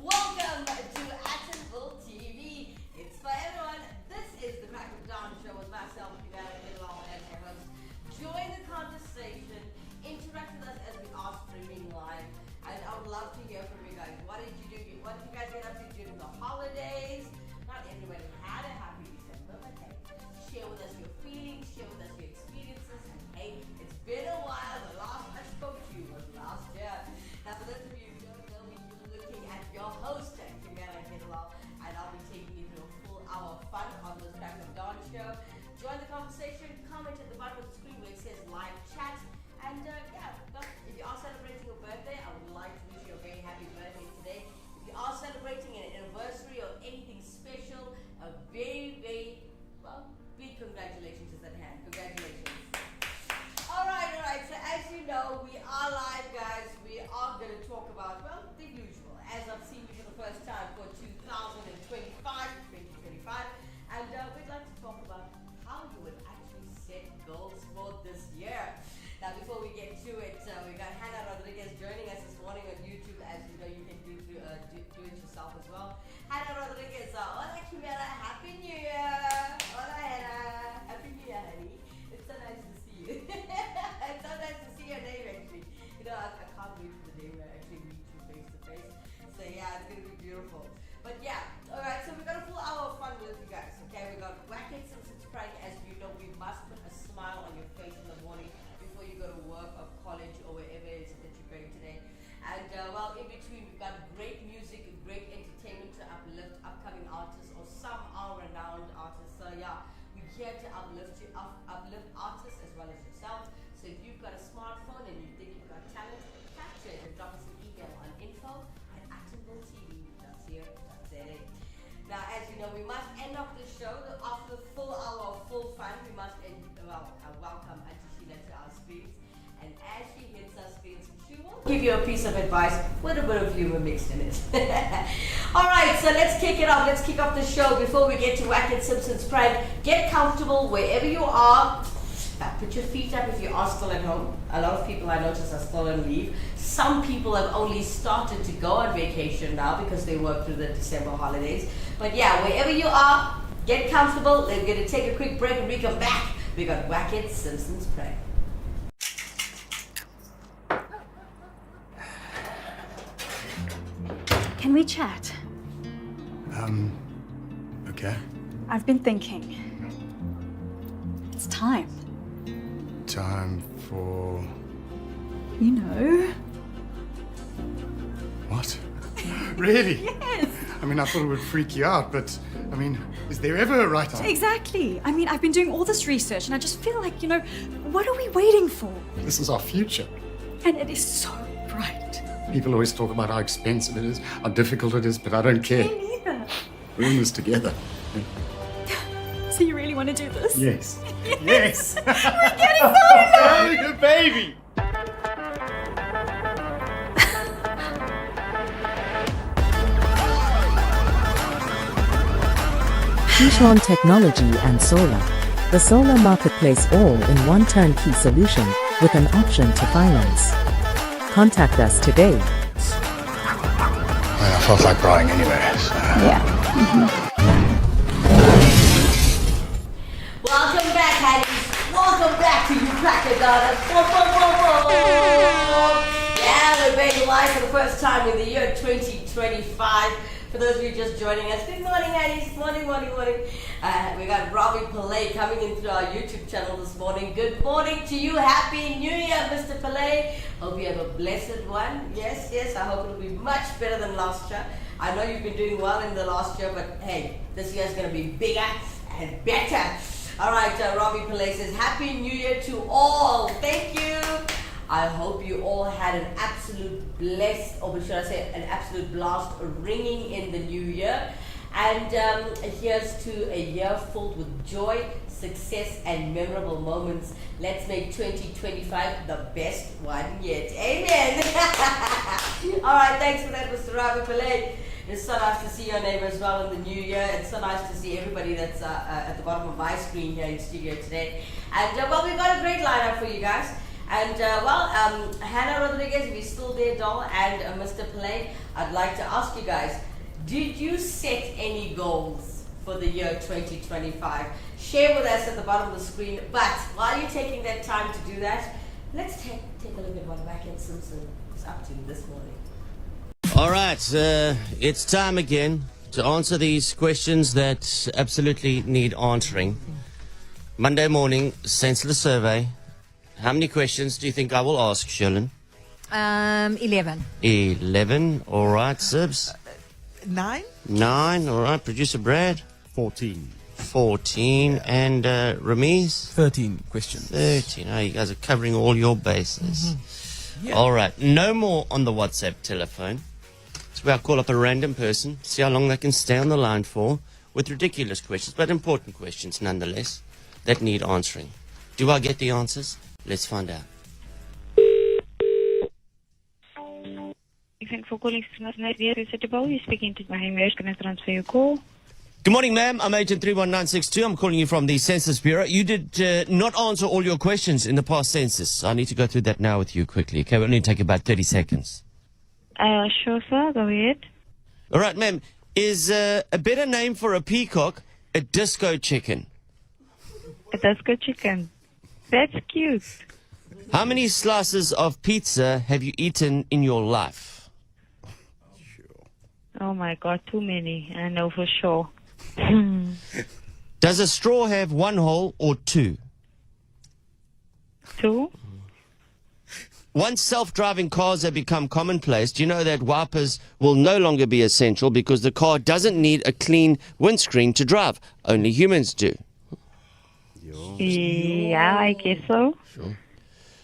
Welcome to Attenville TV. It's for everyone. This is the Crack of Dawn show with myself, Kimera, Heeralal, and your host. Join the conversation, interact with us as we are streaming live, and I would love to hear from you guys. What did you do? What did you guys get up to during the holidays? Not everybody had a happy December, but hey, share with us your feelings, share with us your experiences, and hey, it's been a while. The last I spoke to you was last year. Now, for those of you who don't know me, you're looking at your host, Kimera, Heeralal, and I'll be taking you through a full hour of fun on this Crack of Dawn show. Join the conversation, comment at the bottom of the screen where it says live chat, and if you are celebrating your birthday, I would like to wish you a very happy birthday today. If you are celebrating an anniversary or anything special, a very, very, big congratulations is at hand. Congratulations. Alright, so as you know, we are live, guys. We are going to talk about, the usual, as I've seen you for the first time for 2025, and we'd like to talk about how you would actually set goals for this year. Now, before we get to it, we got Hannah Rodriguez joining us this morning on YouTube. As you know, you can do it yourself as well. Hannah Rodriguez, hola Kimera, Happy New Year! Hola Hannah, Happy New Year, honey. It's so nice to see you. It's so nice to see your name, actually. You know, I can't wait for the day where I actually meet you face to face. So yeah, it's gonna be beautiful. But yeah, alright, so we got a full hour of fun with you guys, okay? We got Wackets and Subscribe. As you know, we must put a smile on your face in the morning before you go to work or college or wherever it is that you're going today. And in between, we've got great music, great entertainment to uplift upcoming artists, or some are renowned artists. So yeah, we're here to uplift artists as well as yourself. So if you've got a smartphone and you think you've got talent, capture it and drop us an email on info@attenvilletv.co.za. Now, as you know, we must end off the show after the full hour of full fun. We must welcome Auntie Sheila to our screens. And as she hits our screens, she will give you a piece of advice with a bit of humor mixed in it. Alright, so let's kick it off. Let's kick off the show. Before we get to Whack It, Subscribe, get comfortable wherever you are. Put your feet up if you are still at home. A lot of people I notice are still on leave. Some people have only started to go on vacation now because they work through the December holidays. But yeah, wherever you are, get comfortable. We're going to take a quick break and we come back. We got Whack It, Simpsons Pray. Can we chat? Okay. I've been thinking. It's time. Time for... You know. What? Really? Yes! I mean, I thought it would freak you out, but, I mean, is there ever a right time? Exactly. I mean, I've been doing all this research and I just feel like, what are we waiting for? This is our future. And it is so bright. People always talk about how expensive it is, how difficult it is, but I don't care. Me neither. We're in this together. So you really want to do this? Yes. Yes! We're getting so Good baby! Keychron Technology and Solar. The solar marketplace all in one turnkey solution with an option to finance. Contact us today. I felt like crying anyway, so... Yeah. Welcome back, Hatties. Welcome back to you, Cracker Daughters. Yeah, we're being live for the first time in the year 2025. For those of you just joining us, good morning, Hatties. Morning. We got Robbie Pillay coming in through our YouTube channel this morning. Good morning to you. Happy New Year, Mr. Pillay. Hope you have a blessed one. Yes, I hope it'll be much better than last year. I know you've been doing well in the last year, but hey, this year's going to be bigger and better. Alright, Robbie Pillay says, Happy New Year to all. Thank you. I hope you all had an absolute an absolute blast ringing in the new year. And here's to a year filled with joy, success, and memorable moments. Let's make 2025 the best one yet. Amen. Alright, thanks for that, Mr. Robbie Pillay. It's so nice to see your name as well in the new year. It's so nice to see everybody that's at the bottom of my screen here in studio today. And we've got a great lineup for you guys. And Hannah Rodriguez, if you're still there, doll, and Mr. Pillay, I'd like to ask you guys, did you set any goals for the year 2025? Share with us at the bottom of the screen. But while you're taking that time to do that, let's take a look at what Mackin Simpson is up to this morning. All right, it's time again to answer these questions that absolutely need answering. Monday morning, senseless survey. How many questions do you think I will ask, Sherlyn? 11. 11. All right, Sibs. 9. 9. All right, producer Brad. 14. 14. And Ramiz? 13 questions. 13. Oh, you guys are covering all your bases. Yeah. All right, no more on the WhatsApp telephone. It's where I call up a random person, see how long they can stay on the line for, with ridiculous questions, but important questions nonetheless, that need answering. Do I get the answers? Let's find out. Thank you for calling You're speaking to my Where can I transfer your call? Good morning, ma'am. I'm Agent 31962. I'm calling you from the Census Bureau. You did not answer all your questions in the past census. I need to go through that now with you quickly. Okay, we'll only take about 30 seconds. Sure, sir. Go ahead. All right, ma'am. Is a better name for a peacock a disco chicken? A disco chicken. That's cute. How many slices of pizza have you eaten in your life? Oh my God, too many. I know for sure. Does a straw have one hole or two? 2. Once self-driving cars have become commonplace, do you know that wipers will no longer be essential because the car doesn't need a clean windscreen to drive? Only humans do. Yeah, I guess so.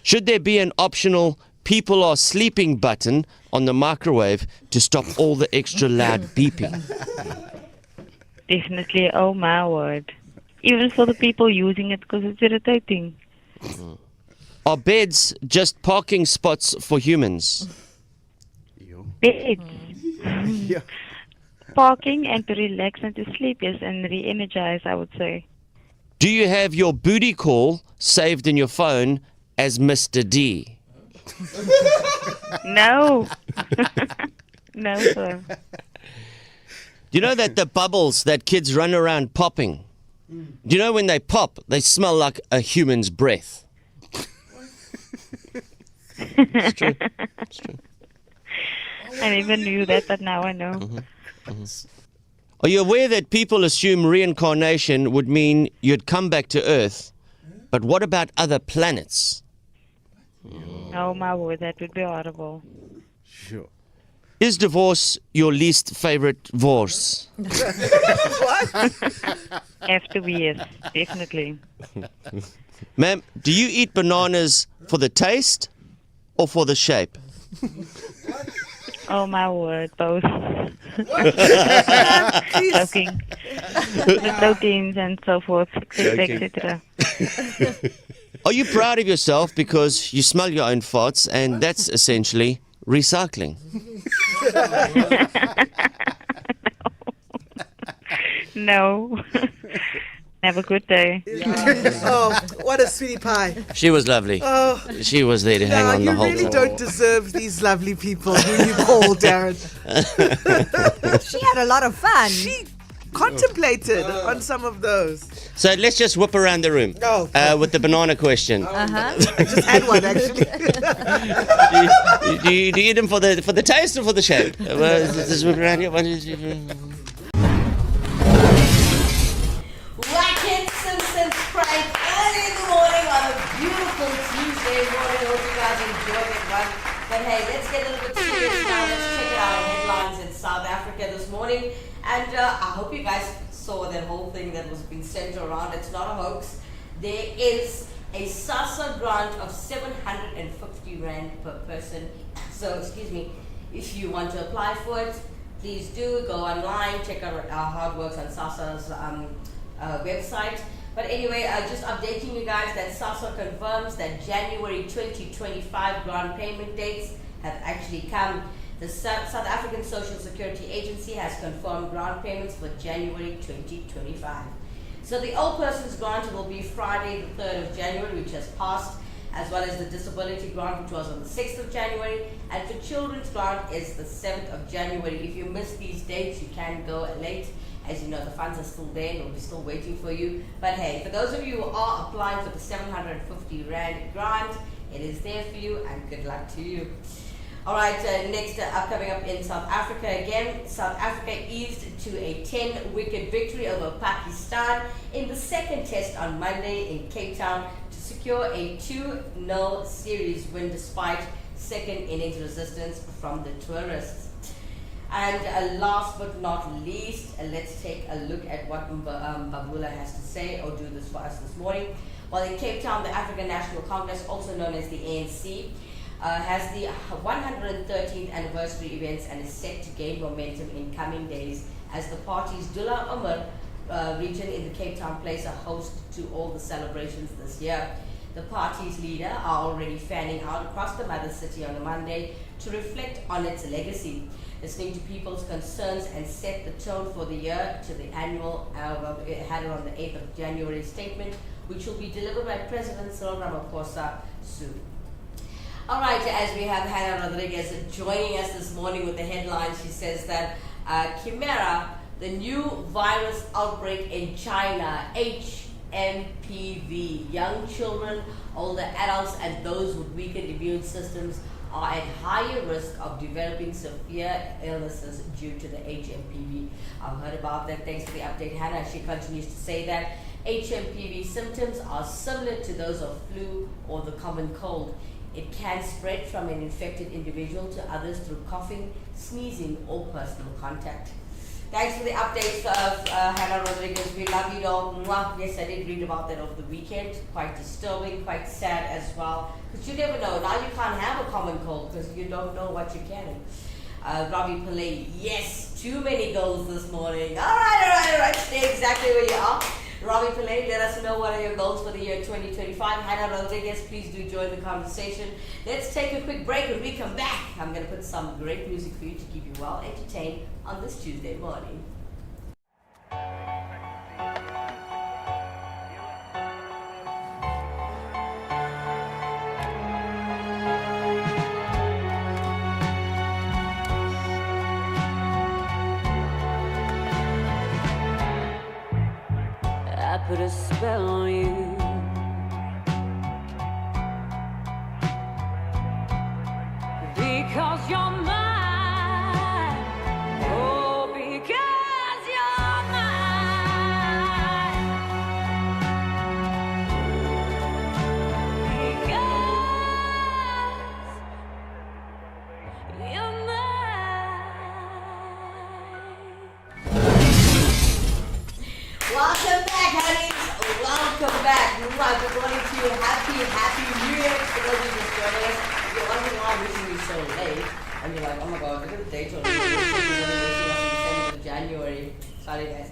Should there be an optional people are sleeping button on the microwave to stop all the extra loud beeping? Definitely. Oh my word. Even for the people using it because it's irritating. Are beds just parking spots for humans? Beds. Yeah. Parking and to relax and to sleep, yes, and re-energize, I would say. Do you have your booty call saved in your phone as Mr. D? No. No, sir. Do you know that the bubbles that kids run around popping, do you know when they pop, they smell like a human's breath? It's true. It's true. I never knew that, but now I know. Are you aware that people assume reincarnation would mean you'd come back to Earth? But what about other planets? Oh my word, that would be horrible. Sure. Is divorce your least favorite divorce? Have to be, yes, definitely. Ma'am, do you eat bananas for the taste or for the shape? Oh my word, both. Joking. The proteins and so forth, etc. Are you proud of yourself because you smell your own farts and that's essentially recycling? No. Have a good day. Oh, what a sweetie pie. She was lovely. Oh, She was there to hang no, on the you whole really time. don't deserve these lovely people who you call, Darren. She had a lot of fun. She contemplated on some of those. So let's just whip around the room with the banana question. I just had one, actually. Do you eat them for the taste or for the shape? Just whip around here. Mackin Simpson's prank early in the morning on a beautiful Tuesday morning. Hope you guys enjoyed it, right? But hey, let's get a little bit serious now. Let's check out our headlines in South Africa this morning. And I hope you guys saw that whole thing that was being sent around. It's not a hoax. There is a SASSA grant of 750 Rand per person. So, excuse me, if you want to apply for it, please do go online, check out how it works on SASSA's website. But anyway, just updating you guys that SASSA confirms that January 2025 grant payment dates have actually come. The South African Social Security Agency has confirmed grant payments for January 2025. So the old person's grant will be Friday the 3rd of January, which has passed. as well as the disability grant, which was on the 6th of January, and for children's grant is the 7th of January. If you miss these dates, you can go late. As you know, the funds are still there and we'll be still waiting for you. But hey, for those of you who are applying for the 750 Rand grant, it is there for you, and good luck to you. Alright, next coming up in South Africa again. South Africa eased to a 10-wicket victory over Pakistan in the second test on Monday in Cape Town to secure a 2-0 series win despite second innings resistance from the tourists. And last but not least, let's take a look at what Babula has to say or do this for us this morning. Well, in Cape Town, the African National Congress, also known as the ANC, has the 113th anniversary events and is set to gain momentum in coming days as the party's Dullah Umar region in the Cape Town plays a host to all the celebrations this year. The party's leader are already fanning out across the mother city on a Monday to reflect on its legacy, listening to people's concerns and set the tone for the year to the annual had on the 8th of January statement, which will be delivered by President Cyril Ramaphosa soon. All right, as we have Hannah Rodriguez joining us this morning with the headline, she says that Kimera, the new virus outbreak in China, HMPV, young children, older adults, and those with weakened immune systems are at higher risk of developing severe illnesses due to the HMPV. I've heard about that. Thanks for the update, Hannah. She continues to say that HMPV symptoms are similar to those of flu or the common cold. It can spread from an infected individual to others through coughing, sneezing, or personal contact. Thanks for the updates, Hannah Rodriguez. We love you all. Mwah. Yes, I did read about that over the weekend. Quite disturbing, quite sad as well. Because you never know. Now you can't have a common cold because you don't know what you're getting. Robbie Pillay, yes, too many goals this morning. All right. Stay exactly where you are. Robbie Pillay, let us know what are your goals for the year 2025. Hannah Rodriguez, please do join the conversation. Let's take a quick break. When we come back, I'm going to put some great music for you to keep you well entertained on this Tuesday morning. I put a spell on you. Because you're mine. Oh, because you're mine. Because you're mine. Welcome back, honeys. Welcome back. Good morning to you. Happy New Year. For those of you just joining us, if you're wondering why I'm wishing you so late, and you're like, oh my god, look at the date on it. It's the 7th of January. Sorry, guys.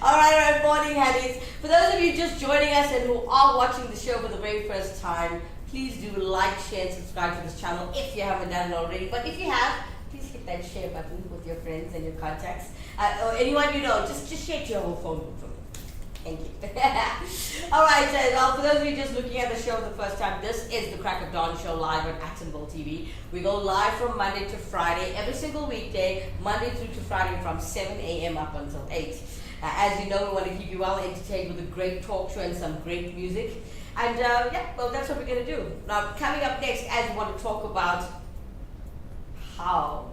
Alright, morning, honeys. For those of you just joining us and who are watching the show for the very first time, please do like, share, and subscribe to this channel if you haven't done it already. But if you have, please hit that share button with your friends and your contacts. Or anyone you know, just share to your whole phone book for me. Thank you. Alright, well, for those of you just looking at the show for the first time, this is the Crack of Dawn show live on Actonville TV. We go live from Monday to Friday, every single weekday, Monday through to Friday from 7 a.m. up until 8. As you know, we want to keep you well entertained with a great talk show and some great music. And well, that's what we're going to do. Now, coming up next, as we want to talk about how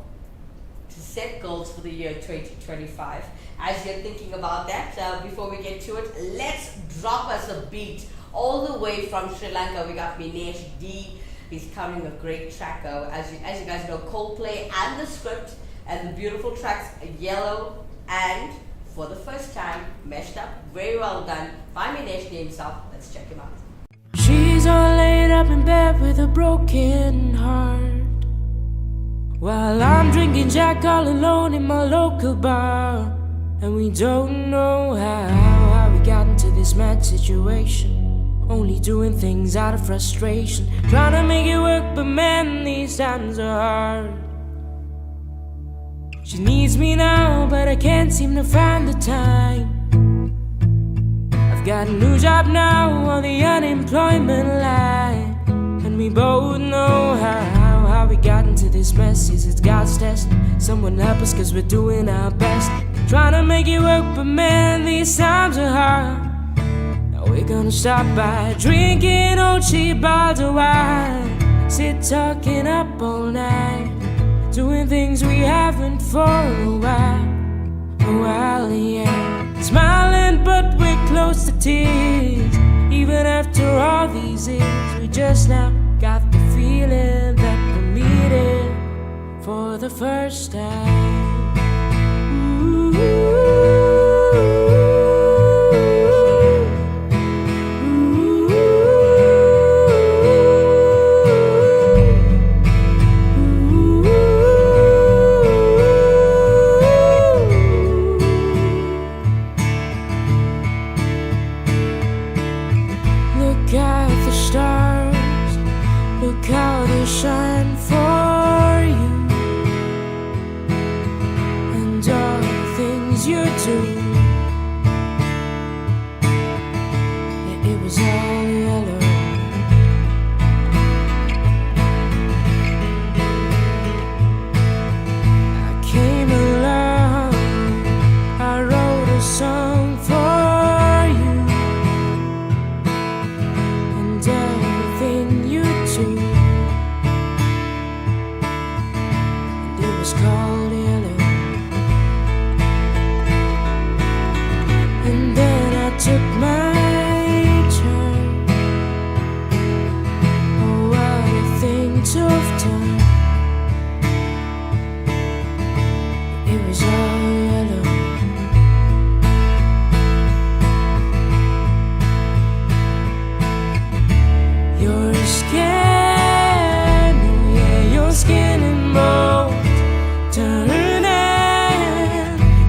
to set goals for the year 2025. As you're thinking about that, before we get to it, let's drop us a beat all the way from Sri Lanka. We got Minesh D. He's coming a great track. As you guys know, Coldplay and the script and the beautiful tracks Yellow and For the First Time meshed up. Very well done by Minesh D himself. Let's check him out. She's all laid up in bed with a broken heart, while I'm drinking Jack all alone in my local bar. And we don't know how we got into this mad situation, only doing things out of frustration, trying to make it work, but man, these times are hard. She needs me now, but I can't seem to find the time. I've got a new job now on the unemployment line. And we both know how we got into this mess. Yes, it's God's test. Someone help us, cause we're doing our best. Trying to make it work, but man, these times are hard. Now we're gonna stop by drinking old cheap bottles of wine. Sit talking up all night, doing things we haven't for a while, yeah. Smiling, but we're close to tears. Even after all these years, we just now got the feeling that we're meeting for the first time. Look at the stars, look how they shine for you, and all the things you do. Yeah, it was all yellow. I came along, I wrote a song for you, and everything you do. And it was called yellow. And then I took my turn. Oh, what a thing to have done. It was all yellow. Your skin, oh yeah, your skin and mold turning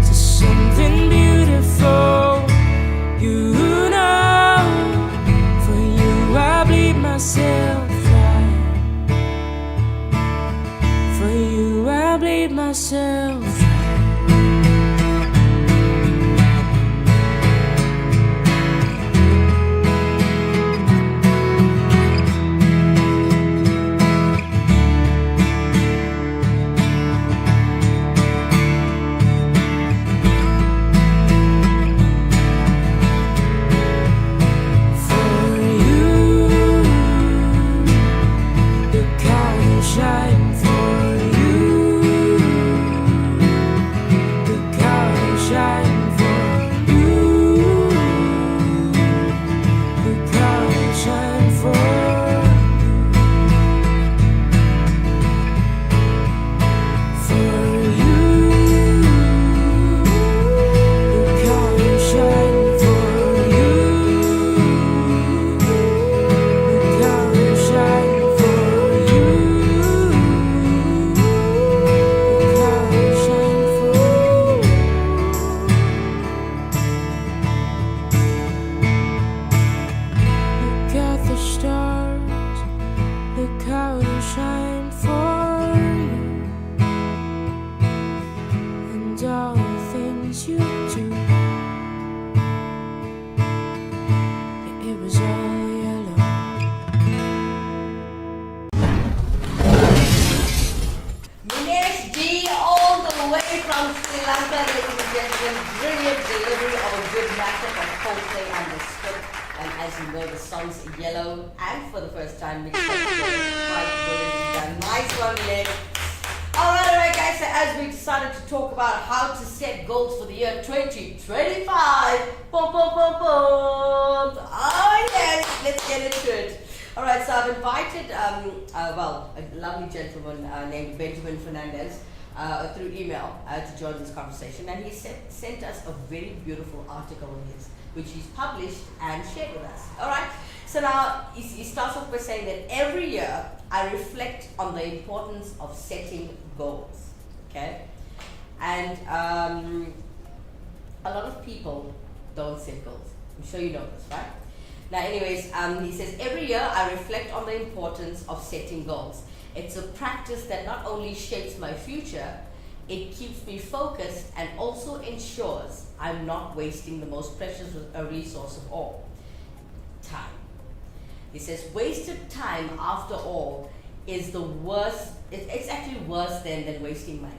to something beautiful. You know, for you I bleed myself dry. For you I bleed myself dry. For you, look how you shine. For you, look how you shine. For you, look how you shine. For you, look how you shine. For you, look how you shine. For you, look how you shine. Look at the stars, look how they shine for you, and all the things you do. Yeah, it was all yellow. Minesh D all the way from Sri Lanka, ladies and gentlemen. Brilliant delivery of a good mashup of Coldplay and the script. And as you know, the song's yellow and for the first time mixed up together. Quite brilliantly done. Nice one, Minesh. Alright guys, so as we decided to talk about how to set goals for the year 2025. Boom, boom, boom, boom. Oh yes, let's get into it. Alright, so I've invited a lovely gentleman named Benjamin Fernandez through email to join this conversation, and he sent us a very beautiful article of his, which he's published and shared with us. Alright, so now he starts off by saying that every year I reflect on the importance of setting goals. Okay, and a lot of people don't set goals. I'm sure you know this, right? Now anyways, he says, every year I reflect on the importance of setting goals. It's a practice that not only shapes my future, It keeps me focused and also ensures I'm not wasting the most precious resource of all, time. He says wasted time, after all, is the worst. It's actually worse than wasting money.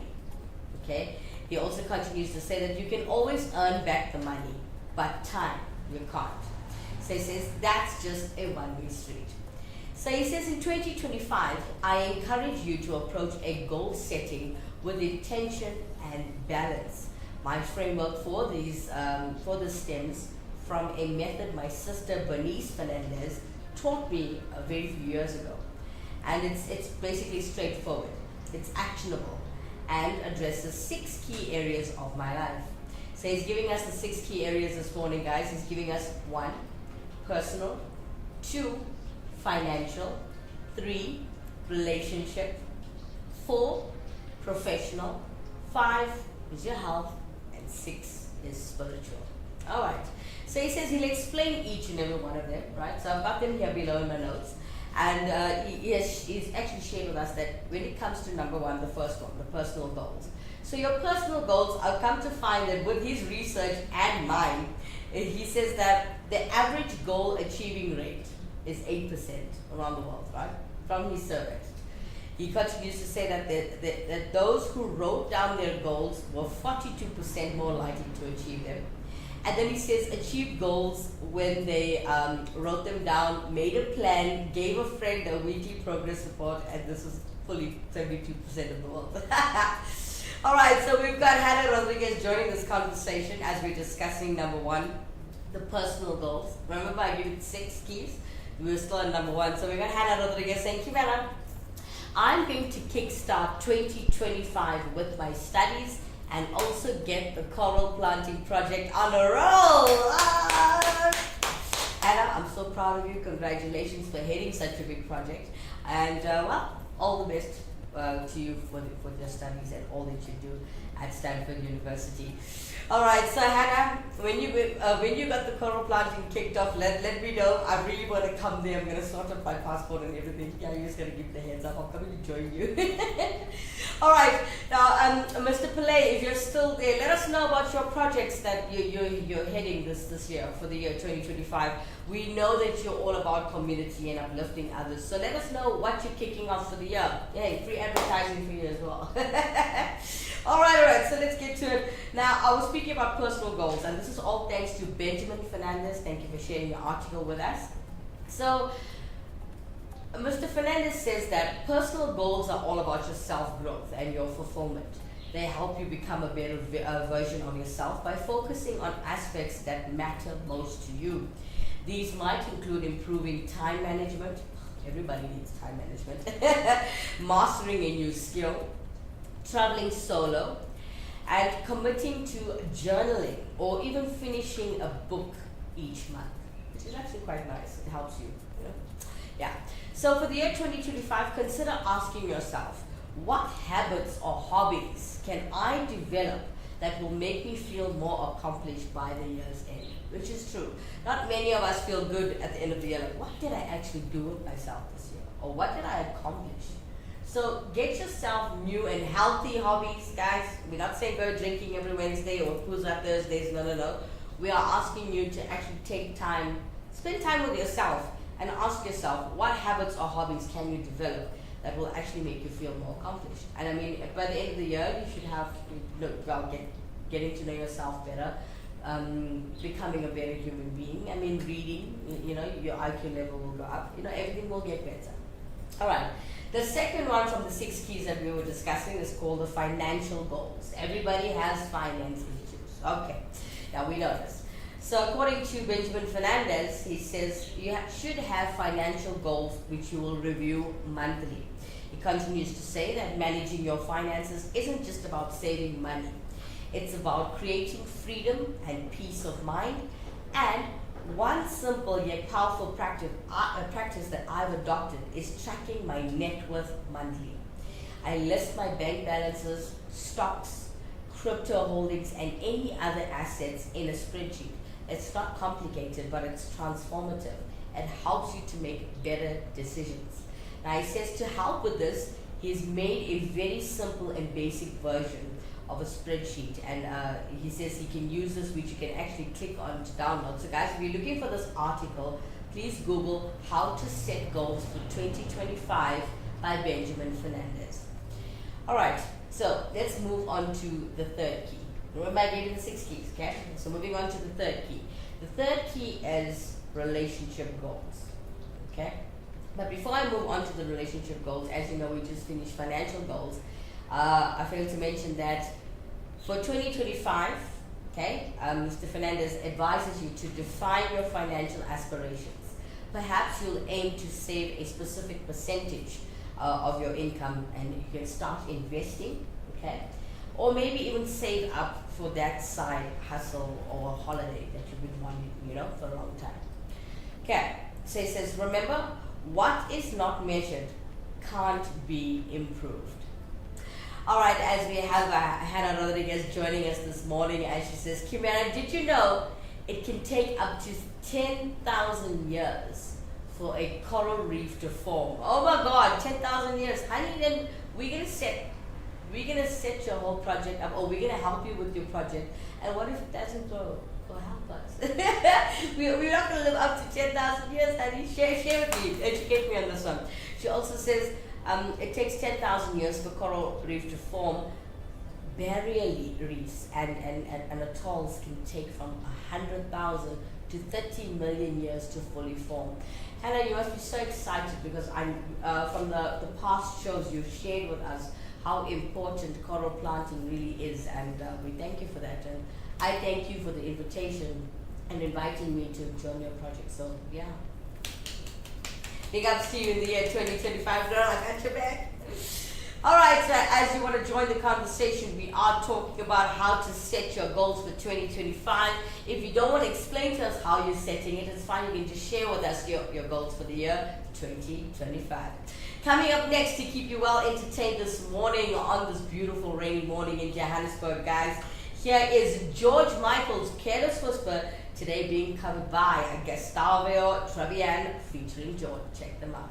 Okay. He also continues to say that you can always earn back the money, but time you can't. So he says that's just a one-way street. So he says in 2025, I encourage you to approach a goal setting with intention and balance. My framework for this stems from a method my sister Bernice Fernandez taught me a very few years ago. And it's basically straightforward. It's actionable and addresses 6 key areas of my life. So he's giving us the 6 key areas this morning, guys. He's giving us 1, personal, 2, financial, 3, relationship, 4, professional, 5 is your health, and 6 is spiritual. All right. So he says he'll explain each and every one of them, right? So I've got them here below in my notes. And he's actually shared with us that when it comes to number 1, the first one, the personal goals. So your personal goals, I've come to find that with his research and mine, he says that the average goal achieving rate is 8% around the world, right? From his surveys. He continues to say that those who wrote down their goals were 42% more likely to achieve them. And then he says achieved goals when they wrote them down, made a plan, gave a friend a weekly progress report, and this is fully 72% of the world. All right, so we've got Hannah Rodriguez joining this conversation as we're discussing number 1, the personal goals. Remember I gave you 6 keys? We were still on number 1. So we've got Hannah Rodriguez saying, Kimera, I'm going to kickstart 2025 with my studies and also get the coral planting project on a roll. Anna, I'm so proud of you. Congratulations for heading such a big project. And well, all the best to you for your studies and all that you do at Stanford University. All right, so Hannah, when you got the coral planting kicked off, let me know. I really want to come there. I'm going to sort out my passport and everything. Yeah, you're just going to give the heads up. I'm coming to join you. All right, now, Mr. Pillay, if you're still there, let us know about your projects that you're heading this year for the year 2025. We know that you're all about community and uplifting others. So let us know what you're kicking off for the year. Hey, free advertising for you as well. All right, so let's get to it. Now, I was speaking about personal goals, and this is all thanks to Benjamin Fernandez. Thank you for sharing your article with us. So, Mr. Fernandez says that personal goals are all about your self-growth and your fulfillment. They help you become a better version of yourself by focusing on aspects that matter most to you. These might include improving time management. Everybody needs time management. Mastering a new skill, traveling solo, and committing to journaling or even finishing a book each month, which is actually quite nice. It helps you, you know? Yeah. So for the year 2025, consider asking yourself, what habits or hobbies can I develop that will make me feel more accomplished by the year's end? Which is true. Not many of us feel good at the end of the year, like, what did I actually do with myself this year? Or what did I accomplish? So get yourself new and healthy hobbies, guys. We're not saying go drinking every Wednesday or Puza Thursdays, no. We are asking you to actually take time, spend time with yourself and ask yourself, what habits or hobbies can you develop that will actually make you feel more accomplished? And I mean, by the end of the year, you should have, getting to know yourself better, becoming a better human being. I mean, reading, your IQ level will go up. Everything will get better. All right. The second one from the 6 keys that we were discussing is called the financial goals. Everybody has finance issues. Okay. Now we know this. So according to Benjamin Fernandez, he says you should have financial goals which you will review monthly. He continues to say that managing your finances isn't just about saving money. It's about creating freedom and peace of mind. And one simple yet powerful practice that I've adopted is tracking my net worth monthly. I list my bank balances, stocks, crypto holdings, and any other assets in a spreadsheet. It's not complicated, but it's transformative. It helps you to make better decisions. Now he says to help with this, he's made a very simple and basic version of a spreadsheet, and he says he can use this, which you can actually click on to download. So guys, if you're looking for this article, please Google how to set goals for 2025 by Benjamin Fernandez. Alright, so let's move on to the third key. Remember I gave you the 6 keys, okay? So moving on to the third key. The third key is relationship goals, okay? But before I move on to the relationship goals, as you know, we just finished financial goals. I failed to mention that for 2025, okay, Mr. Fernandez advises you to define your financial aspirations. Perhaps you'll aim to save a specific percentage of your income, and you can start investing, okay? Or maybe even save up for that side hustle or holiday that you've been wanting, you know, for a long time. Okay, so it says, remember, what is not measured can't be improved. Alright, as we have Hannah Rodriguez joining us this morning, and she says, Kimera, did you know it can take up to 10,000 years for a coral reef to form? Oh my God, 10,000 years. Honey, then we're gonna set your whole project up, or we're gonna help you with your project. And what if it doesn't grow? Well, help us. We're not gonna live up to 10,000 years, honey. Share with me. Educate me on this one. She also says it takes 10,000 years for coral reef to form. Barrier reefs and atolls can take from 100,000 to 30 million years to fully form. Hannah, you must be so excited because I'm from the past shows you've shared with us how important coral planting really is, and we thank you for that. And I thank you for the invitation and inviting me to join your project. So yeah, big ups to you in the year 2025, girl. I got your back. Alright, so as you want to join the conversation, we are talking about how to set your goals for 2025. If you don't want to explain to us how you're setting it, it's fine. You can just share with us your goals for the year 2025. Coming up next to keep you well entertained this morning on this beautiful rainy morning in Johannesburg, guys, here is George Michael's Careless Whisper, today being covered by Gustavo Travian featuring George. Check them out.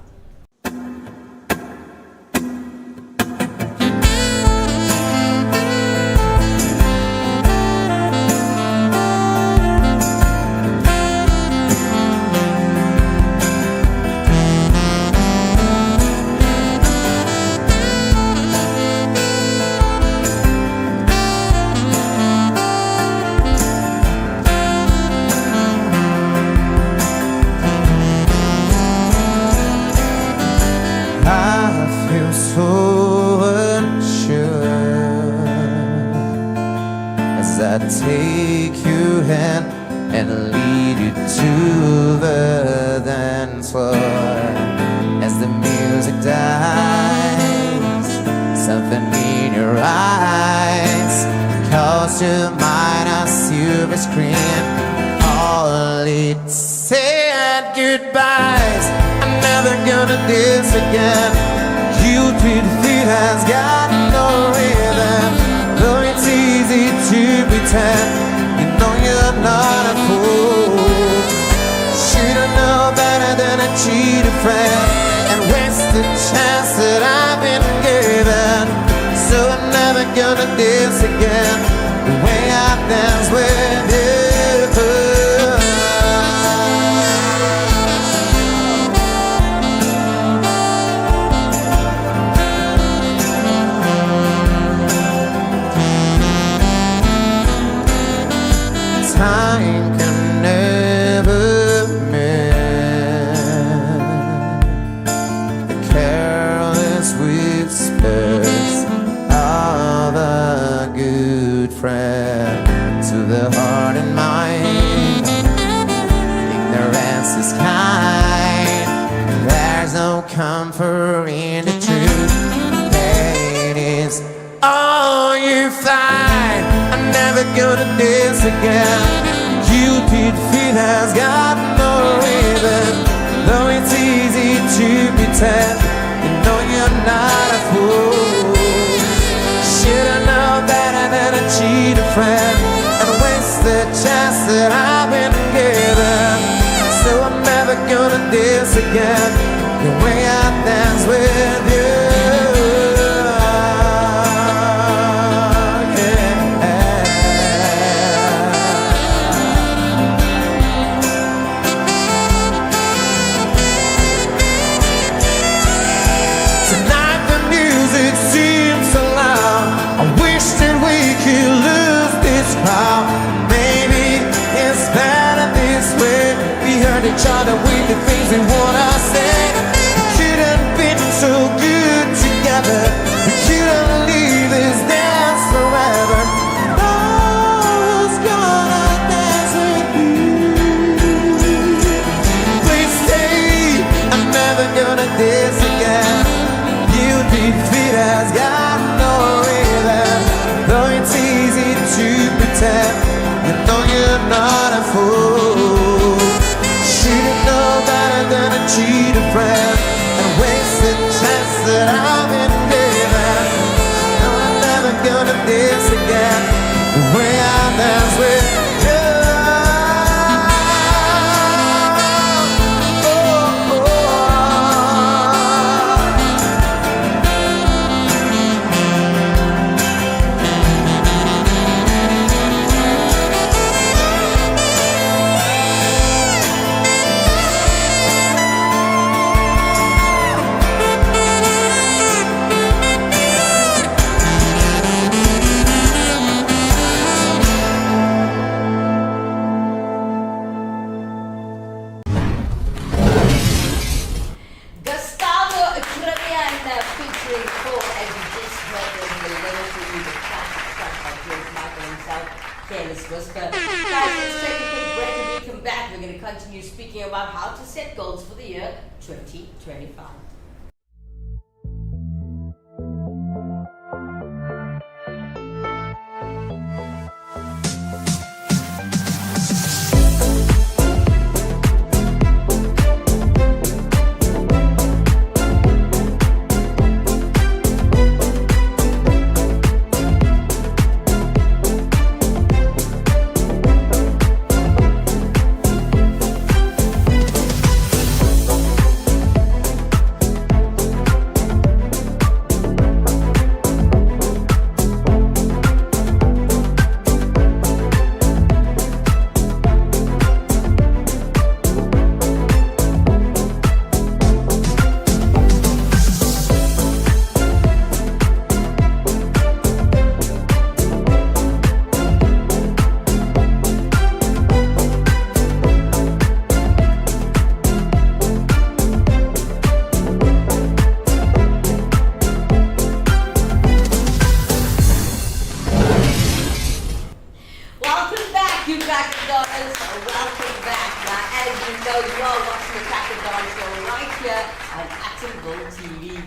Take your hand and lead you to the dance floor. As the music dies, something in your eyes calls to mind a silver screen. All it said goodbyes. I'm never gonna dance again. Cupid feet has got no rhythm, though it's easy to pretend. You know you're not a fool. Should've known better than to cheat a friend and waste the chance that I've been given. So I'm never gonna dance again the way I dance with you. Time can never mend the careless whispers of a good friend. To the heart and mind, ignorance is kind. There's no comfort in the truth. Pain is all you find. I'm never gonna dance again. Cupid feet has got no rhythm, though it's easy to pretend. You know you're not a fool. Should've known better than to cheat a friend and waste the chance that I've been given. So I'm never gonna dance again the way I dance with you. Yeah. each other with the things we wanna say. Couldn't been so good together. We couldn't leave this dance forever. I was gonna dance with you. Please stay, I'm never gonna dance again. You defeat us, got no rhythm. Though it's easy to pretend, you know you're not a fool. Should've known better than to cheat a friend and waste the chance that I've been given. No, I'm never gonna dance again the way I dance with you. Gustavo Trevian featuring Paul, as you just heard in the little to you, the classic track by George Michael himself, Careless Whisper. Guys, let's take a quick break. When we come back, we're going to continue speaking about how to set goals for the year 2025. Welcome back, you Crackers. Welcome back. Now, as you know, you are watching the Cracker Dawn Show right here on Actonville TV.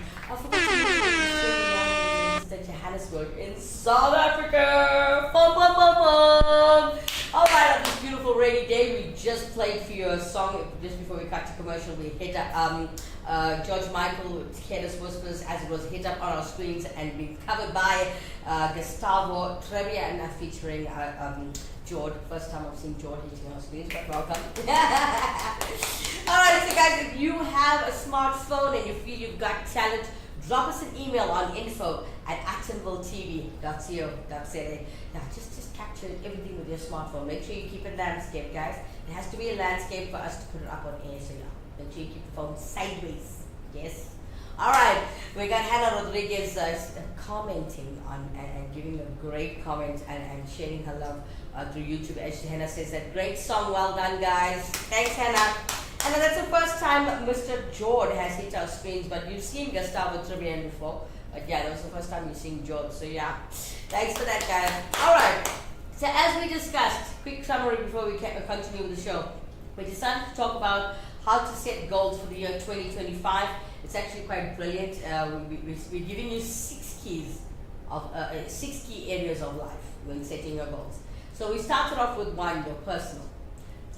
Mr. Johannesburg in South Africa. Fun, fun, fun, fun. All right, on this beautiful rainy day, we just played for you a song just before we cut to commercial. We hit up George Michael with Careless Whispers as it was hit up on our screens and been covered by Gustavo Trevian featuring George. First time I've seen George hitting our screens, but welcome. Alright, so guys, if you have a smartphone and you feel you've got talent, drop us an email on info@actonvilletv.co.za. Now, just capture everything with your smartphone. Make sure you keep it landscape, guys. It has to be a landscape for us to put it up on air, so yeah. Make sure you keep the phone sideways. Yes. Alright, we got Hannah Rodriguez commenting on and giving a great comment and sharing her love through YouTube. As Hannah says that great song, well done guys. Thanks Hannah. And that's the first time Mr. George has hit our screens, but you've seen Gustavo Trevian before. But yeah, that was the first time you've seen George, so yeah. Thanks for that guys. Alright, so as we discussed, quick summary before we continue with the show. We decided to talk about how to set goals for the year 2025. It's actually quite brilliant. We're giving you 6 keys of 6 key areas of life when setting your goals. So we started off with 1, your personal.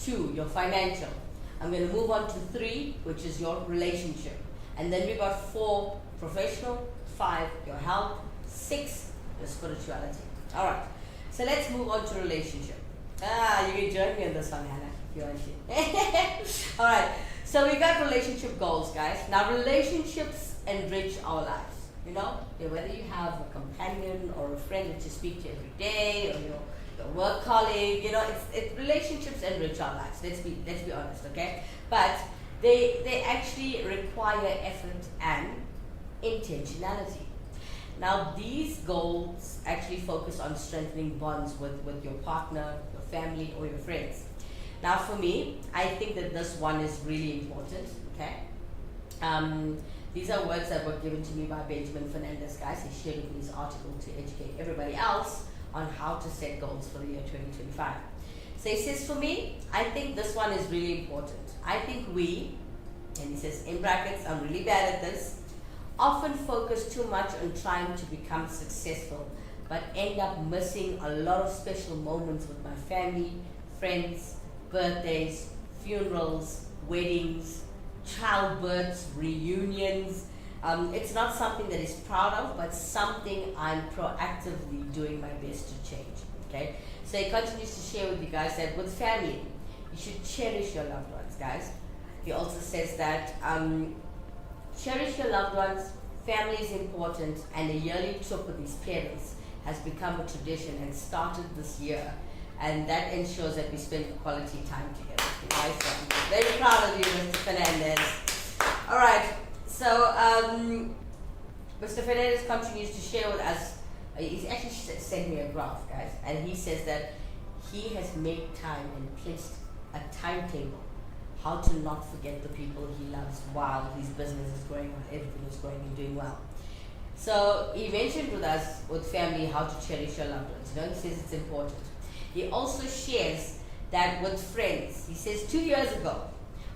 2, your financial. I'm going to move on to 3, which is your relationship. And then we got 4, professional. 5, your health. 6, your spirituality. All right. So let's move on to relationship. You can join me on this one, Hannah, if you want to. All right. So we got relationship goals, guys. Now, relationships enrich our lives. You know, whether you have a companion or a friend that you speak to every day, or your work colleague, you know, relationships enrich our lives. Let's be honest, okay? But they actually require effort and intentionality. Now, these goals actually focus on strengthening bonds with your partner, your family, or your friends. Now for me, I think that this one is really important, okay? These are words that were given to me by Benjamin Fernandez, guys. He shared with me his article to educate everybody else on how to set goals for the year 2025. So he says, for me, I think this one is really important. I think we, and he says in brackets, I'm really bad at this, often focus too much on trying to become successful, but end up missing a lot of special moments with my family, friends, birthdays, funerals, weddings, childbirths, reunions. It's not something that is proud of, but something I'm proactively doing my best to change. Okay? So he continues to share with you guys that with family, you should cherish your loved ones, guys. He also says that cherish your loved ones, family is important, and a yearly trip with his parents has become a tradition and started this year. And that ensures that we spend quality time together. Nice one. Very proud of you, Mr. Fernandez. All right. So Mr. Fernandez continues to share with us. He's actually sent me a graph, guys, and he says that he has made time and placed a timetable how to not forget the people he loves while his business is going on, everything is going and doing well. So he mentioned with us, with family, how to cherish your loved ones. You know, he says it's important. He also shares that with friends. He says 2 years ago,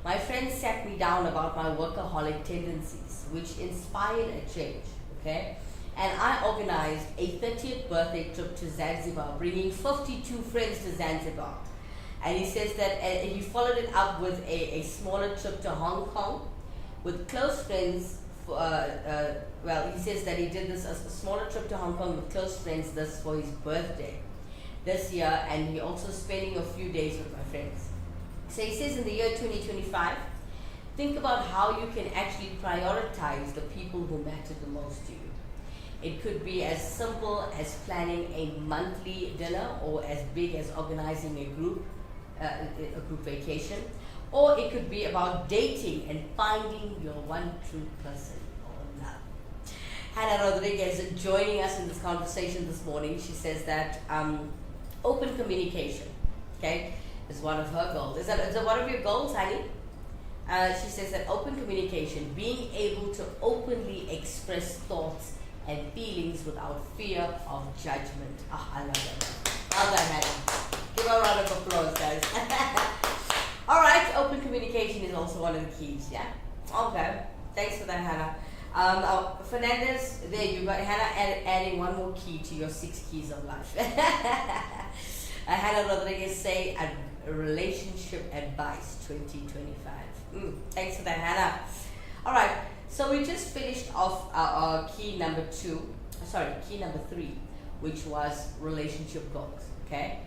my friends sat me down about my workaholic tendencies, which inspired a change, okay? And I organized a 30th birthday trip to Zanzibar, bringing 52 friends to Zanzibar. And he says that he followed it up with a smaller trip to Hong Kong with close friends. Well, he says that he did this, a smaller trip to Hong Kong with close friends, this for his birthday this year, and he also spending a few days with my friends. So he says in the year 2025, think about how you can actually prioritize the people who matter the most to you. It could be as simple as planning a monthly dinner, or as big as organizing a group vacation, or it could be about dating and finding your one true person or love. Hannah Rodriguez joining us in this conversation this morning. She says that open communication, okay, is one of her goals. Is that one of your goals, honey? She says that open communication, being able to openly express thoughts and feelings without fear of judgment. I love that. Well done, Hannah. Give her a round of applause, guys. All right, open communication is also one of the keys, yeah? Okay, thanks for that, Hannah. Fernandez, there you go. Hannah adding one more key to your 6 keys of life. Hannah Rodriguez say relationship advice 2025. Thanks for that, Hannah. All right, so we just finished off our key number 3, which was relationship goals, okay?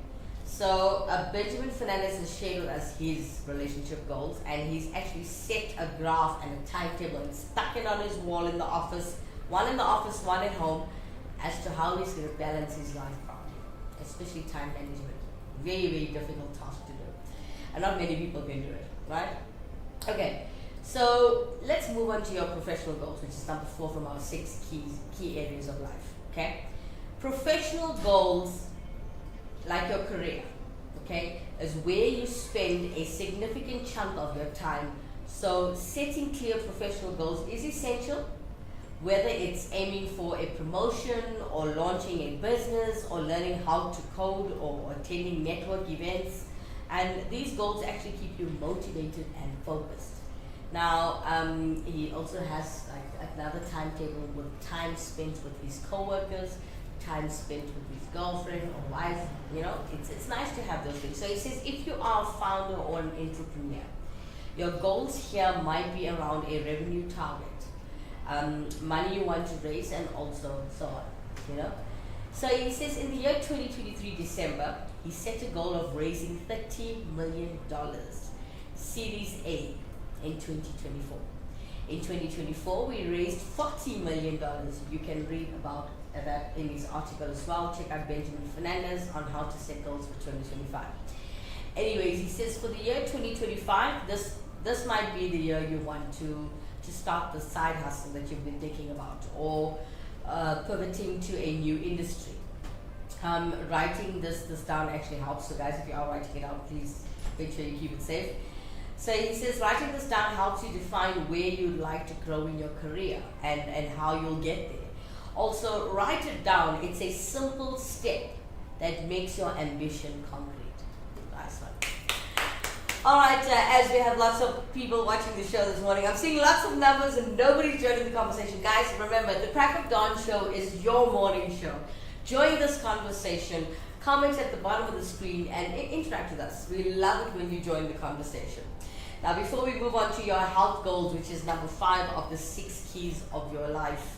So Benjamin Fernandez has shared with us his relationship goals, and he's actually set a graph and a timetable and stuck it on his wall in the office, one in the office, one at home, as to how he's going to balance his life properly, especially time management. Very, very difficult task to do. And not many people can do it, right? Okay, so let's move on to your professional goals, which is number 4 from our 6 key areas of life, okay? Professional goals, like your career, okay, is where you spend a significant chunk of your time. So setting clear professional goals is essential, whether it's aiming for a promotion or launching a business or learning how to code or attending network events. And these goals actually keep you motivated and focused. Now, he also has like another timetable with time spent with his co-workers, time spent with his girlfriend or wife. You know, it's nice to have those things. So he says, if you are a founder or an entrepreneur, your goals here might be around a revenue target, money you want to raise, and also so on, you know. So he says in the year 2023 December, he set a goal of raising $30 million Series A in 2024. In 2024, we raised $40 million. You can read about that in his article as well. Check out Benjamin Fernandez on how to set goals for 2025. Anyways, he says for the year 2025, this might be the year you want to start the side hustle that you've been thinking about, or pivoting to a new industry. Writing this down actually helps. So guys, if you are writing it out, please make sure you keep it safe. So he says, writing this down helps you define where you'd like to grow in your career and how you'll get there. Also, write it down. It's a simple step that makes your ambition concrete. Nice one. Alright, as we have lots of people watching the show this morning, I'm seeing lots of numbers and nobody's joining the conversation. Guys, remember, the Crack of Dawn show is your morning show. Join this conversation, comment at the bottom of the screen and interact with us. We love it when you join the conversation. Now, before we move on to your health goals, which is number 5 of the 6 keys of your life,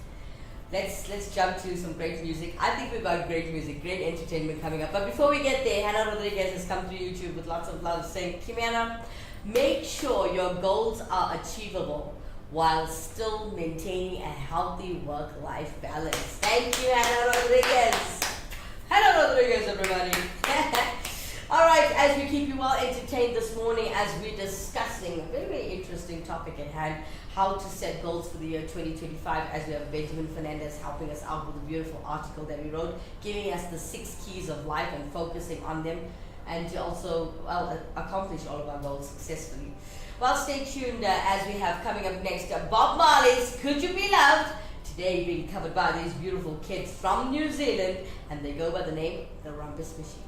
let's jump to some great music. I think we've got great music, great entertainment coming up. But before we get there, Hannah Rodriguez has come to YouTube with lots of love saying, Kimera, make sure your goals are achievable while still maintaining a healthy work-life balance. Thank you, Hannah Rodriguez. Hannah Rodriguez, everybody. Alright, as we keep you well entertained this morning as we're discussing a very, very interesting topic at hand, how to set goals for the year 2025, as we have Benjamin Fernandez helping us out with a beautiful article that we wrote, giving us the 6 keys of life and focusing on them, and to also accomplish all of our goals successfully. Well, stay tuned as we have coming up next Bob Marley's Could You Be Loved, today being covered by these beautiful kids from New Zealand, and they go by the name The Rumpus Machine.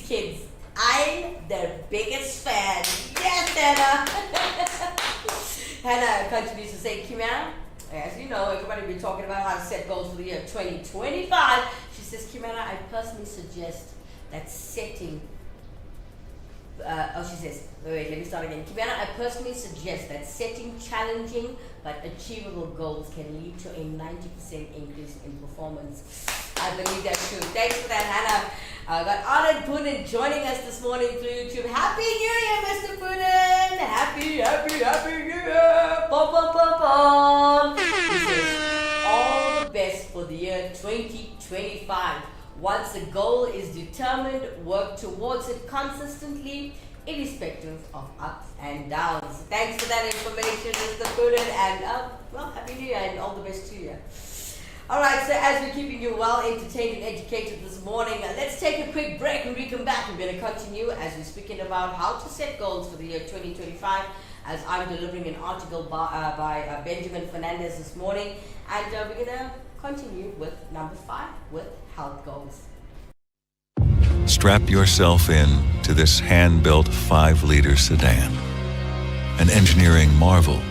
kids. I'm their biggest fan. Yes, Hannah. Hannah continues to say, Kimera, as you know, everybody will be talking about how to set goals for the year 2025. She says, Kimera, I personally suggest that setting she says, wait, let me start again. Kimera, I personally suggest that setting challenging but achievable goals can lead to a 90% increase in performance. I believe that's true. Thanks for that, Hannah. Got Anand Poonen joining us this morning through YouTube. Happy New Year, Mr. Poonen! Happy New Year! Bum, bum, bum, bum. He says, all the best for the year 2025. Once a goal is determined, work towards it consistently, irrespective of ups and downs. Thanks for that information, Mr. Poonen, and well, Happy New Year and all the best to you. Alright, so as we're keeping you well entertained and educated this morning, let's take a quick break. When we come back, we're going to continue as we're speaking about how to set goals for the year 2025, as I'm delivering an article by Benjamin Fernandez this morning, and we're going to continue with number 5 with health goals. Strap yourself in to this hand-built 5-liter sedan, an engineering marvel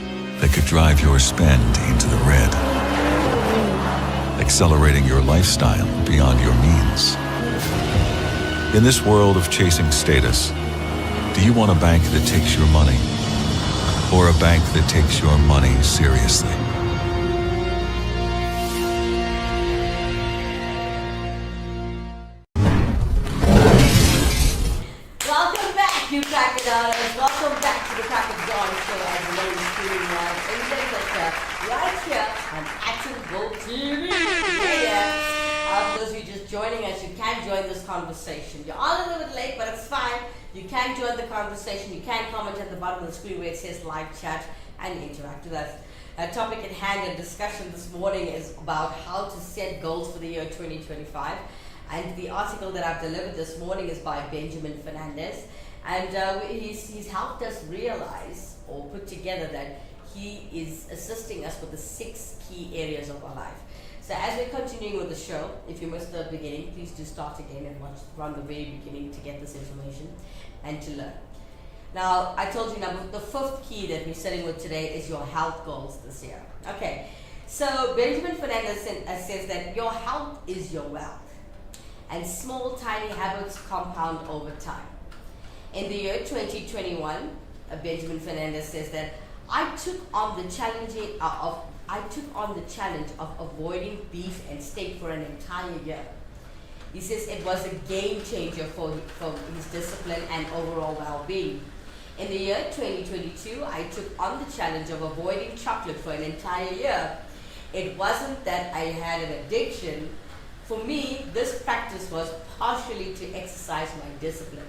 that could drive your spend into the red, accelerating your lifestyle beyond your means. In this world of chasing status, do you want a bank that takes your money, or a bank that takes your money seriously? Welcome back, you Crackadowners. Welcome back to the Crack of Dawn show as the ladies streaming live in Denver, right here on Actionable TV. Yeah. For those of you just joining us, you can join this conversation. You're all a little bit late, but it's fine. You can join the conversation. You can comment at the bottom of the screen where it says live chat and interact with us. Our topic at hand and discussion this morning is about how to set goals for the year 2025. And the article that I've delivered this morning is by Benjamin Fernandez. And he's helped us realize or put together that he is assisting us with the 6 key areas of our life. So as we're continuing with the show, if you missed the beginning, please do start again and watch from the very beginning to get this information and to learn. Now, I told you the 5th key that we're setting with today is your health goals this year. Okay, so Benjamin Fernandez says that your health is your wealth, and small, tiny habits compound over time. In the year 2021, Benjamin Fernandez says that I took on the challenge of avoiding beef and steak for an entire year. He says it was a game changer for his discipline and overall well-being. In the year 2022, I took on the challenge of avoiding chocolate for an entire year. It wasn't that I had an addiction. For me, this practice was partially to exercise my discipline.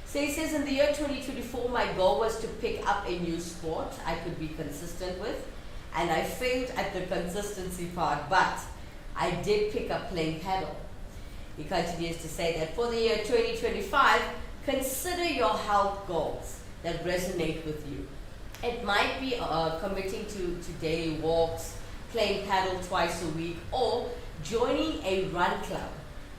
So he says in the year 2024, my goal was to pick up a new sport I could be consistent with, and I failed at the consistency part, but I did pick up playing paddle. He continues to say that for the year 2025, consider your health goals that resonate with you. It might be committing to daily walks, playing paddle twice a week, or joining a run club,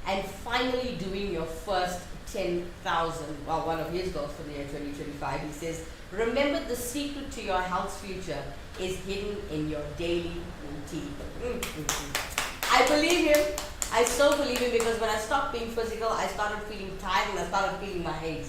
and finally doing your first 10,000. Well, one of his goals for the year 2025, he says, remember the secret to your health's future is hidden in your daily routine. I believe him. I so believe him, because when I stopped being physical, I started feeling tired and I started feeling my age.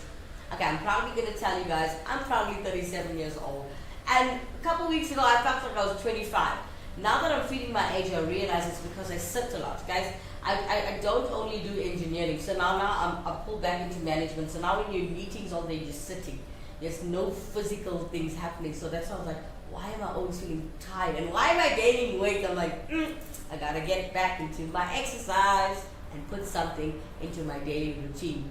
Okay, I'm proudly going to tell you guys, I'm proudly 37 years old. And a couple weeks ago, I felt like I was 25. Now that I'm feeling my age, I realize it's because I sit a lot. Guys, I don't only do engineering. So now I'm pulled back into management. So now when you're in meetings all day, you're just sitting. There's no physical things happening. So that's why I was like, why am I always feeling tired? And why am I gaining weight? I'm like, I got to get back into my exercise and put something into my daily routine.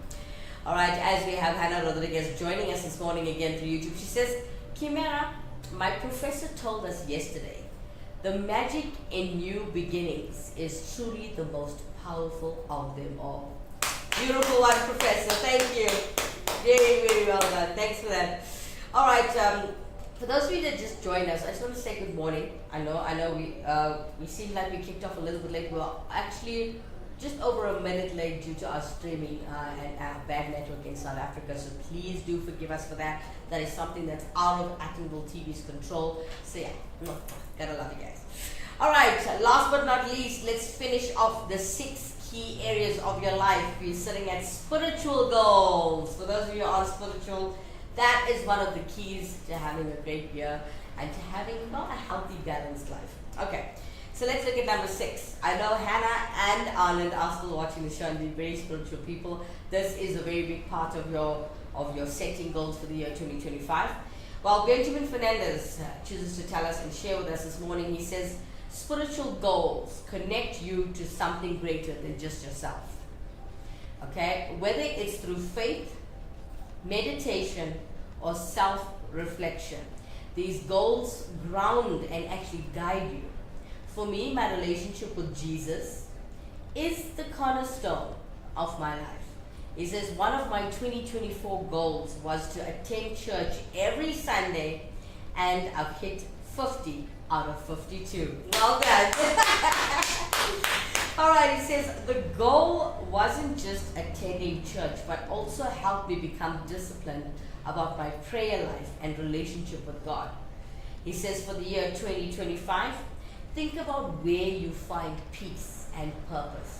All right, as we have Hannah Rodriguez joining us this morning again through YouTube. She says, Kimera, my professor told us yesterday, the magic in new beginnings is truly the most powerful of them all. Beautiful one, Professor. Thank you. Very, very well done. Thanks for that. All right. For those of you that just joined us, I just want to say good morning. I know we seem like we kicked off a little bit late. We're actually just over a minute late due to us streaming and our bad network in South Africa. So please do forgive us for that. That is something that's out of Actingville TV's control. So yeah, gotta love you guys. Alright, last but not least, let's finish off the 6 key areas of your life. We're sitting at spiritual goals. For those of you who are spiritual, that is one of the keys to having a great year and to having not a healthy, balanced life. Okay, so let's look at number 6. I know Hannah and Arlen are still watching the show and they're very spiritual people. This is a very big part of your setting goals for the year 2025. Well, Benjamin Fernandez chooses to tell us and share with us this morning. He says, spiritual goals connect you to something greater than just yourself. Okay, whether it's through faith, meditation, or self-reflection, these goals ground and actually guide you. For me, my relationship with Jesus is the cornerstone of my life. He says one of my 2024 goals was to attend church every Sunday, and I've hit 50 out of 52. Well done. Alright, he says the goal wasn't just attending church, but also helped me become disciplined about my prayer life and relationship with God. He says for the year 2025, think about where you find peace and purpose.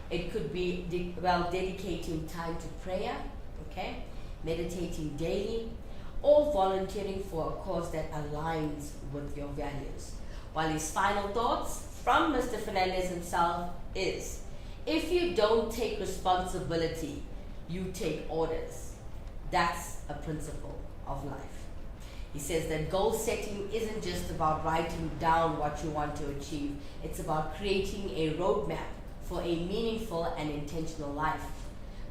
It could be dedicating time to prayer, okay, meditating daily, or volunteering for a cause that aligns with your values. While his final thoughts from Mr. Fernandez himself is, if you don't take responsibility, you take orders. That's a principle of life. He says that goal setting isn't just about writing down what you want to achieve. It's about creating a roadmap for a meaningful and intentional life.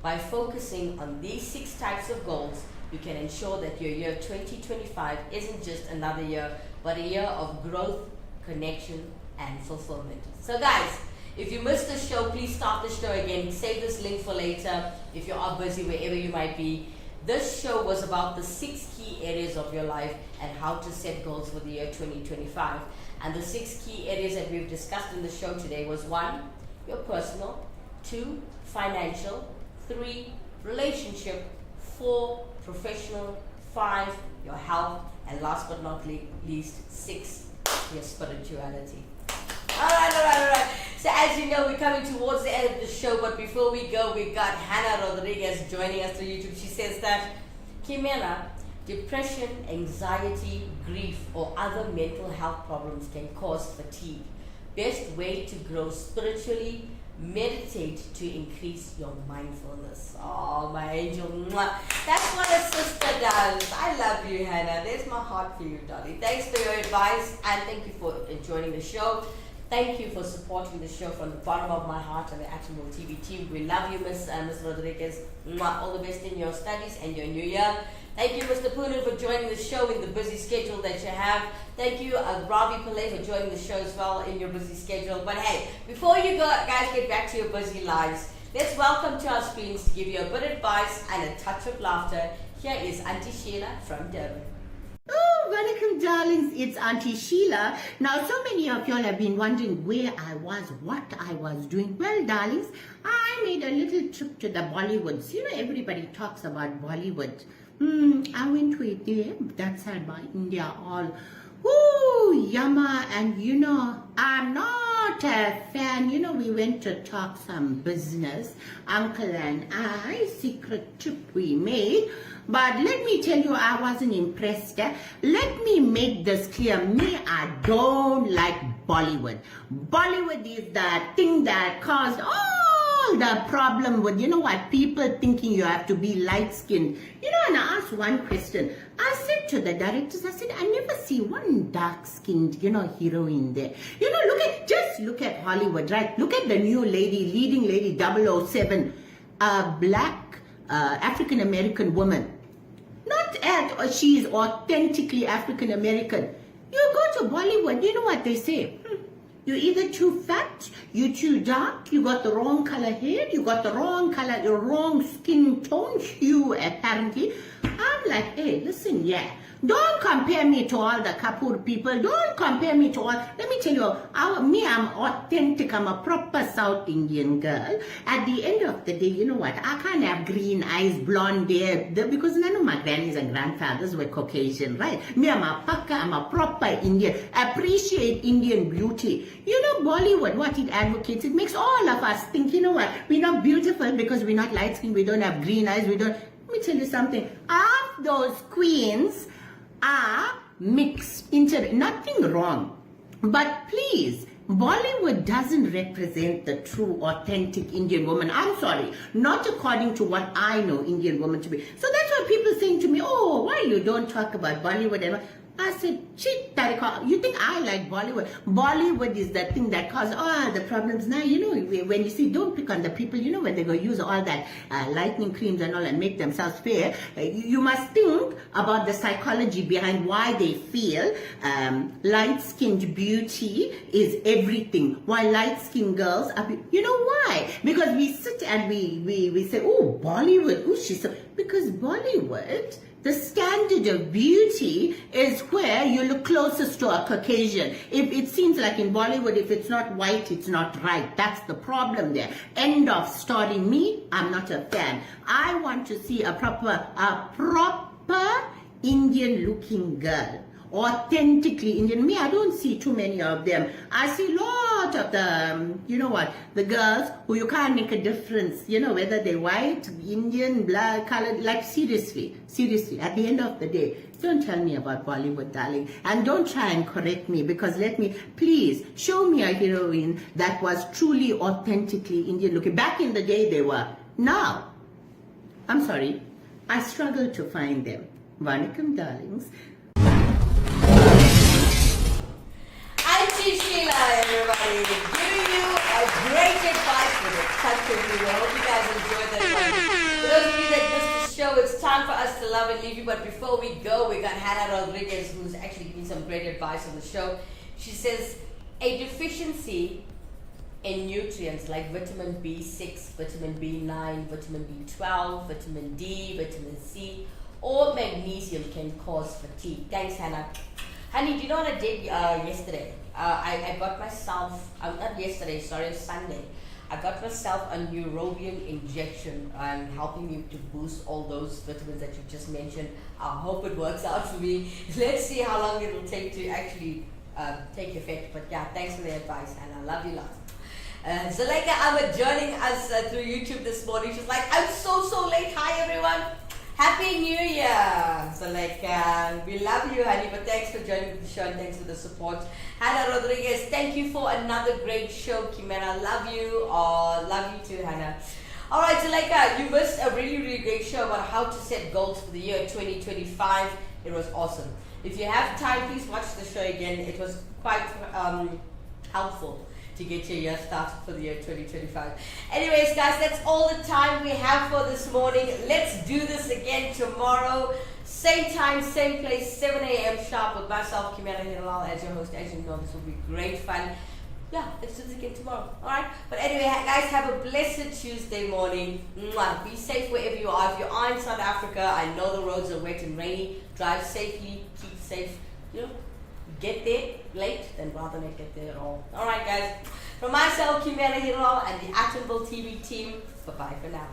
By focusing on these 6 types of goals, you can ensure that your year 2025 isn't just another year, but a year of growth, connection, and fulfillment. So guys, if you missed the show, please start the show again. Save this link for later if you are busy wherever you might be. This show was about the 6 key areas of your life and how to set goals for the year 2025. And the 6 key areas that we've discussed in the show today was 1, your personal, 2, financial, 3, relationship, 4, professional, 5, your health, and last but not least, 6, your spirituality. Alright. So as you know, we're coming towards the end of the show, but before we go, we've got Hannah Rodriguez joining us through YouTube. She says that, Kimera, depression, anxiety, grief, or other mental health problems can cause fatigue. Best way to grow spiritually, meditate to increase your mindfulness. Oh, my angel. Mwah. That's what a sister does. I love you, Hannah. There's my heart for you, darling. Thanks for your advice, and thank you for joining the show. Thank you for supporting the show from the bottom of my heart and the Actionable TV team. We love you, Miss Rodriguez. Mwah. All the best in your studies and your new year. Thank you, Mr. Poonen, for joining the show in the busy schedule that you have. Thank you, Ravi Pillay, for joining the show as well in your busy schedule. But hey, before you go, guys, get back to your busy lives, let's welcome to our screens to give you a bit of advice and a touch of laughter. Here is Auntie Sheila from Durban. Oh, welcome, darlings. It's Auntie Sheila. Now, so many of y'all have been wondering where I was, what I was doing. Well, darlings, I made a little trip to the Bollywoods. You know, everybody talks about Bollywood. I went to it there, that side by India, all, whoo, yumma, and you know, I'm not a fan. You know, we went to talk some business, Uncle and I, secret trip we made. But let me tell you, I wasn't impressed. Let me make this clear. Me, I don't like Bollywood. Bollywood is the thing that caused all the problem with, you know what, people thinking you have to be light-skinned. You know, and I asked one question. I said to the directors, I said, I never see one dark-skinned, you know, heroine there. You know, just look at Hollywood, right? Look at the new lady, leading lady 007, a black African-American woman. Not as she's authentically African-American. You go to Bollywood, you know what they say? You're either too fat, you're too dark, you got the wrong color hair, you got the wrong color, the wrong skin tone, hue apparently. I'm like, hey, listen, yeah. Don't compare me to all the Kapoor people. Don't compare me to all. Let me tell you, I'm authentic. I'm a proper South Indian girl. At the end of the day, you know what? I can't have green eyes, blonde hair, because none of my grannies and grandfathers were Caucasian, right? Me, I'm a Pakka, I'm a proper Indian. Appreciate Indian beauty. You know, Bollywood, what it advocates, it makes all of us think, you know what? We're not beautiful because we're not light skinned, we don't have green eyes, we don't. Let me tell you something. Half those queens are mixed, nothing wrong. But please, Bollywood doesn't represent the true, authentic Indian woman. I'm sorry, not according to what I know Indian woman to be. So that's why people saying to me, oh, why you don't talk about Bollywood? And I said, shit, Tarika, you think I like Bollywood? Bollywood is the thing that causes all the problems. Now, you know, when you see, don't pick on the people, you know, when they go use all that lightning creams and all and make themselves fair, you must think about the psychology behind why they feel light-skinned beauty is everything. While light-skinned girls are, you know why? Because we sit and we say, oh, Bollywood, oh, she's so, because Bollywood, the standard of beauty is where you look closest to a Caucasian. If it seems like in Bollywood, if it's not white, it's not right. That's the problem there. End of story. Me, I'm not a fan. I want to see a proper Indian-looking girl. Authentically Indian. Me, I don't see too many of them. I see a lot of the, you know what, the girls who you can't make a difference, you know, whether they're white, Indian, black, colored, like seriously, at the end of the day, don't tell me about Bollywood, darling, and don't try and correct me, because please, show me a heroine that was truly, authentically Indian looking. Back in the day they were. Now, I'm sorry, I struggle to find them. Vanakkam, darlings. Sheila, everybody, giving you a great advice with a touch of humor. I hope you guys enjoyed that one. For those of you that missed the show, it's time for us to love and leave you. But before we go, we got Hannah Rodriguez, who's actually giving some great advice on the show. She says a deficiency in nutrients like vitamin B6, vitamin B9, vitamin B12, vitamin D, vitamin C, or magnesium can cause fatigue. Thanks, Hannah. Honey, do you know what I did yesterday? I got myself, not yesterday, sorry, Sunday. I got myself a neurobium injection and helping me to boost all those vitamins that you just mentioned. I hope it works out for me. Let's see how long it will take to actually take effect. But yeah, thanks for the advice, and I love you lots. Zuleika Ahmed joining us through YouTube this morning. She's like, I'm so late. Hi, everyone. Happy New Year! So we love you, honey, but thanks for joining the show and thanks for the support. Hannah Rodriguez, thank you for another great show. Kimera, love you. Love you too, Hannah. Alright, so you missed a really great show about how to set goals for the year 2025. It was awesome. If you have time, please watch the show again. It was quite helpful to get your year started for the year 2025. Anyways, guys, that's all the time we have for this morning. Let's do this again tomorrow. Same time, same place, 7 a.m. sharp with myself, Kimera Heeralal, as your host. As you know, this will be great fun. Yeah, let's do this again tomorrow. Alright? But anyway, guys, have a blessed Tuesday morning. Mwah. Be safe wherever you are. If you are in South Africa, I know the roads are wet and rainy. Drive safely, keep safe. You know, get there late, then rather not get there at all. Alright, guys. From myself, Kimera Heeralal, and the Actonville TV team, bye-bye for now.